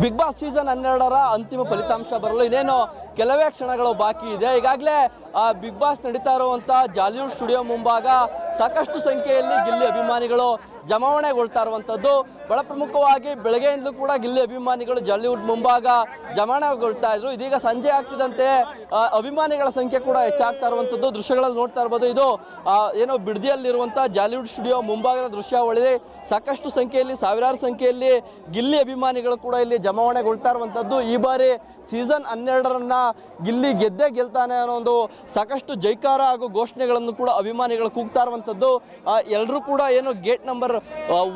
Big boss season 12ರ ಅಂತಿಮ ಫಲಿತಾಂಶ ಬರಲು ಇನ್ನೇನು ಕೆಲವೇ ಕ್ಷಣಗಳು ಬಾಕಿ ಇದೆ. ಈಗಾಗಲೇ ಬಿಗ್ ಬಾಸ್ ನಡೀತಾ ಇರುವಂಥ ಜಾಲಿವುಡ್ ಸ್ಟುಡಿಯೋ ಮುಂಭಾಗ ಸಾಕಷ್ಟು ಸಂಖ್ಯೆಯಲ್ಲಿ ಗಿಲ್ಲಿ ಅಭಿಮಾನಿಗಳು ಜಮಾವಣೆಗೊಳ್ತಾ ಇರುವಂಥದ್ದು. ಬಹಳ ಪ್ರಮುಖವಾಗಿ ಬೆಳಗ್ಗೆಯಿಂದಲೂ ಕೂಡ ಗಿಲ್ಲಿ ಅಭಿಮಾನಿಗಳು ಜಾಲಿವುಡ್ ಮುಂಭಾಗ ಜಮಾವಣೆಗೊಳ್ತಾ ಇದ್ರು. ಇದೀಗ ಸಂಜೆ ಆಗ್ತಿದ್ದಂತೆ ಅಭಿಮಾನಿಗಳ ಸಂಖ್ಯೆ ಕೂಡ ಹೆಚ್ಚಾಗ್ತಾ ಇರುವಂಥದ್ದು ದೃಶ್ಯಗಳಲ್ಲಿ ನೋಡ್ತಾ ಇರ್ಬೋದು. ಇದು ಏನೋ ಬಿಡದಿಯಲ್ಲಿರುವಂಥ ಜಾಲಿವುಡ್ ಸ್ಟುಡಿಯೋ ಮುಂಭಾಗದ ದೃಶ್ಯಾವಳಿ. ಸಾಕಷ್ಟು ಸಂಖ್ಯೆಯಲ್ಲಿ ಸಾವಿರಾರು ಸಂಖ್ಯೆಯಲ್ಲಿ ಗಿಲ್ಲಿ ಅಭಿಮಾನಿಗಳು ಕೂಡ ಇಲ್ಲಿ ಜಮಾವಣೆಗೊಳ್ತಾ ಇರುವಂಥದ್ದು. ಈ ಬಾರಿ ಸೀಸನ್ 12ರನ್ನ ಗಿಲ್ಲಿ ಗೆದ್ದೇ ಗೆಲ್ತಾನೆ ಅನ್ನೋ ಒಂದು ಸಾಕಷ್ಟು ಜೈಕಾರ ಹಾಗೂ ಘೋಷಣೆಗಳನ್ನು ಕೂಡ ಅಭಿಮಾನಿಗಳು ಕೂಗ್ತಾ ಇರುವಂಥದ್ದು. ಎಲ್ಲರೂ ಕೂಡ ಏನು ಗೇಟ್ ನಂಬರ್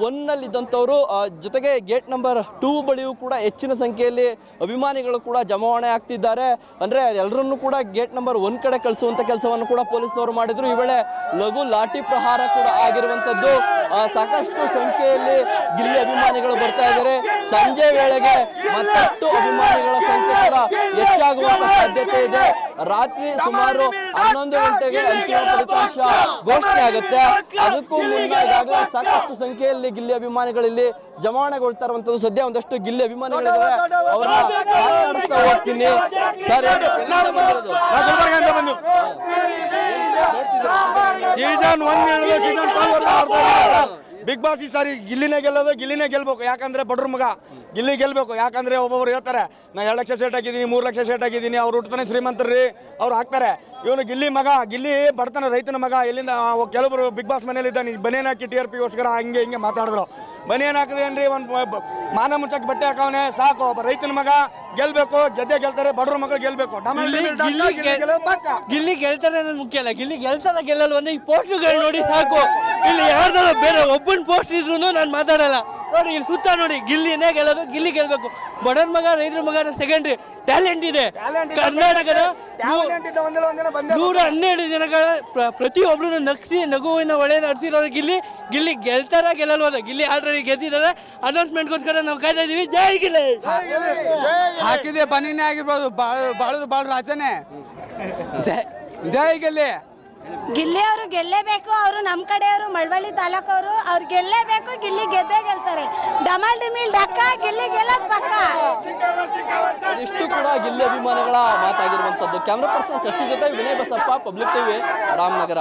1ನಲ್ಲಿ ಇದ್ದಂಥವ್ರು ಜೊತೆಗೆ ಗೇಟ್ ನಂಬರ್ 2 ಬಳಿಯೂ ಕೂಡ ಹೆಚ್ಚಿನ ಸಂಖ್ಯೆಯಲ್ಲಿ ಅಭಿಮಾನಿಗಳು ಕೂಡ ಜಮಾವಣೆ ಆಗ್ತಿದ್ದಾರೆ. ಅಂದರೆ ಎಲ್ಲರನ್ನೂ ಕೂಡ ಗೇಟ್ ನಂಬರ್ 1 ಕಡೆ ಕಳಿಸುವಂಥ ಕೆಲಸವನ್ನು ಕೂಡ ಪೊಲೀಸ್ನವರು ಮಾಡಿದ್ರು. ಈ ವೇಳೆ ಲಘು ಲಾಠಿ ಪ್ರಹಾರ ಕೂಡ ಆಗಿರುವಂಥದ್ದು. ಸಾಕಷ್ಟು ಸಂಖ್ಯೆಯಲ್ಲಿ ಗಿಲ್ಲಿ ಅಭಿಮಾನಿಗಳು ಬರ್ತಾ ಇದ್ದಾರೆ. ಸಂಜೆ ವೇಳೆಗೆ ಮತ್ತಷ್ಟು ಅಭಿಮಾನಿಗಳ ಸಂಖ್ಯೆ ಕೂಡ ಹೆಚ್ಚಾಗುವಂತ ಸಾಧ್ಯತೆ ಇದೆ. ರಾತ್ರಿ ಸುಮಾರು 11 ಗಂಟೆಗೆ ಅಂತಿಮ ಫಲಿತಾಂಶ ಘೋಷಣೆ ಆಗುತ್ತೆ. ಅದಕ್ಕೂ ಮುನ್ನ ಈಗಾಗಲೇ ಸಾಕಷ್ಟು ಸಂಖ್ಯೆಯಲ್ಲಿ ಗಿಲ್ಲಿ ಅಭಿಮಾನಿಗಳಲ್ಲಿ ಜಮಾವಣೆಗೊಳ್ತಾ ಇರುವಂತದ್ದು. ಸದ್ಯ ಒಂದಷ್ಟು ಗಿಲ್ಲಿ ಅಭಿಮಾನಿಗಳಿದ್ದಾರೆ, ಅವ್ರನ್ನ ಮಾತಾಡಿಸ್ತಾ ಹೋಗ್ತೀನಿ. Sir, season 1 season 2 Bigg Boss ಈ ಸಾರಿ ಗಿಲ್ಲಿನೇ ಗೆಲ್ಲೋದು, ಗಿಲ್ಲಿನೇ ಗೆಲ್ಬೇಕು. ಯಾಕಂದ್ರೆ ಬಡ್ರ ಮಗ ಗಿಲ್ಲಿ ಗೆಲ್ಬೇಕು. ಯಾಕಂದ್ರೆ ಒಬ್ಬೊಬ್ರು ಹೇಳ್ತಾರೆ ನಾ 2 ಲಕ್ಷ ಸೆಟ್ ಹಾಕಿದ್ದೀನಿ, 3 ಲಕ್ಷ ಸೆಟ್ ಹಾಕಿದ್ದೀನಿ, ಅವ್ರು ಹುಟ್ಟತಾನೆ ಶ್ರೀಮಂತರ್ರಿ ಅವ್ರು ಹಾಕ್ತಾರೆ. ಇವನು ಗಿಲ್ಲಿ ಮಗ, ಗಿಲ್ಲಿ ಬಡತನ ರೈತನ ಮಗ. ಎಲ್ಲಿಂದ ಕೆಲವರು ಬಿಗ್ ಬಾಸ್ ಮನೇಲಿ ಇದ್ದಾನೆ, ಬನೇನ್ ಹಾಕಿ TRPಗೋಸ್ಕರ ಹಂಗೆ ಹಿಂಗೆ ಮಾತಾಡಿದ್ರು. ಬನೇನ್ ಹಾಕಿದ್ರೆ ಏನ್ರಿ, ಒಂದು ಮಾನ ಮುಚ್ಚಕ್ಕೆ ಬಟ್ಟೆ ಹಾಕವನೆ ಸಾಕು. ಒಬ್ಬ ರೈತನ ಮಗ ಗೆಲ್ಬೇಕು, ಗೆದ್ದೆ ಗೆಲ್ತಾರೆ. ಬಡ್ರ ಮಗಳು ಗೆಲ್ಬೇಕು. ಗಿಲ್ಲಿ ಗೆಲ್ತಾರೆ ಅನ್ನೋದು ಮುಖ್ಯ ಅಲ್ಲ. ಗಿಲ್ಲಿ ಗೆಲ್ತಾರ ಗೆಲ್ಲಲ್ಲ ಅಂದ್ರೆ ಈ ಪೋಸ್ಟ್ಗಳು ನೋಡಿ ಸಾಕು. ಇಲ್ಲಿ ಯಾರ್ದಾರ ಬೇರೆ ಒಬ್ಬನ ಪೋಸ್ಟ್ ಇದ್ರು ನಾನು ಮಾತಾಡಲ್ಲ. ನೋಡಿ ಇಲ್ಲಿ ಸುತ್ತ ನೋಡಿ, ಗಿಲ್ಲಿನೇ ಗೆಲ್ಲೋದು, ಗಿಲ್ಲಿ ಗೆಲ್ಬೇಕು. ಬಡವರ ಮಗ ರೈತರ ಮಗ ಸೆಕೆಂಡ್ರಿ. ಟ್ಯಾಲೆಂಟ್ ಇದೆ ಕರ್ನಾಟಕದ 112 ಜನಗಳ ಪ್ರತಿಯೊಬ್ಬರು ನಗುವಿನ ಒಳ್ಳೆ ನಡೆಸಿರೋದು ಗಿಲ್ಲಿ. ಗಿಲ್ಲಿ ಗೆಲ್ತಾರ ಗೆಲ್ಲಲ್ವದ. ಗಿಲ್ಲಿ ಆಲ್ರೆಡಿ ಗೆದ್ದಿದ್ದಾರೆ. ಅನೌನ್ಸ್ಮೆಂಟ್ಗೋಸ್ಕರ ನಾವು ಕಾಯ್ತಾ ಇದೀವಿ. ಜೈ ಗಿಲ್ಲಿ. ಹಾಕಿದೆ ಬನ್ನಿನೇ ಆಗಿರ್ಬೋದು, ಬಾಳದು ಬಾಳ ರಾಜನೇ. ಜೈ ಗಿಲ್ಲಿ. ಗಿಲ್ಲಿ ಅವರು ಗೆಲ್ಲೇಬೇಕು. ಅವರು ನಮ್ಮ ಕಡೆಯವರು, ಮಳವಳ್ಳಿ ತಾಲೂಕವರು. ಅವ್ರು ಗೆಲ್ಲೇಬೇಕು. ಗಿಲ್ಲಿ ಗೆದ್ದೇ ಗೆಲ್ತಾರೆ. ಡಮಾಲ್ ಡಿಮಿಲ್ ಡಕ್ಕ, ಗಿಲ್ಲಿ ಗೆಲ್ಲೋದು ಪಕ್ಕ. ಇದಿಷ್ಟು ಕೂಡ ಗಿಲ್ಲಿ ಅಭಿಮಾನಿಗಳ ಮಾತಾಗಿರುವಂಥದ್ದು. ಕ್ಯಾಮ್ರಾ ಪರ್ಸನ್ ಶಶಿ ಜೊತೆ ವಿನಯ್ ಬಸಪ್ಪ, ಪಬ್ಲಿಕ್ ಟಿವಿ, ರಾಮನಗರ.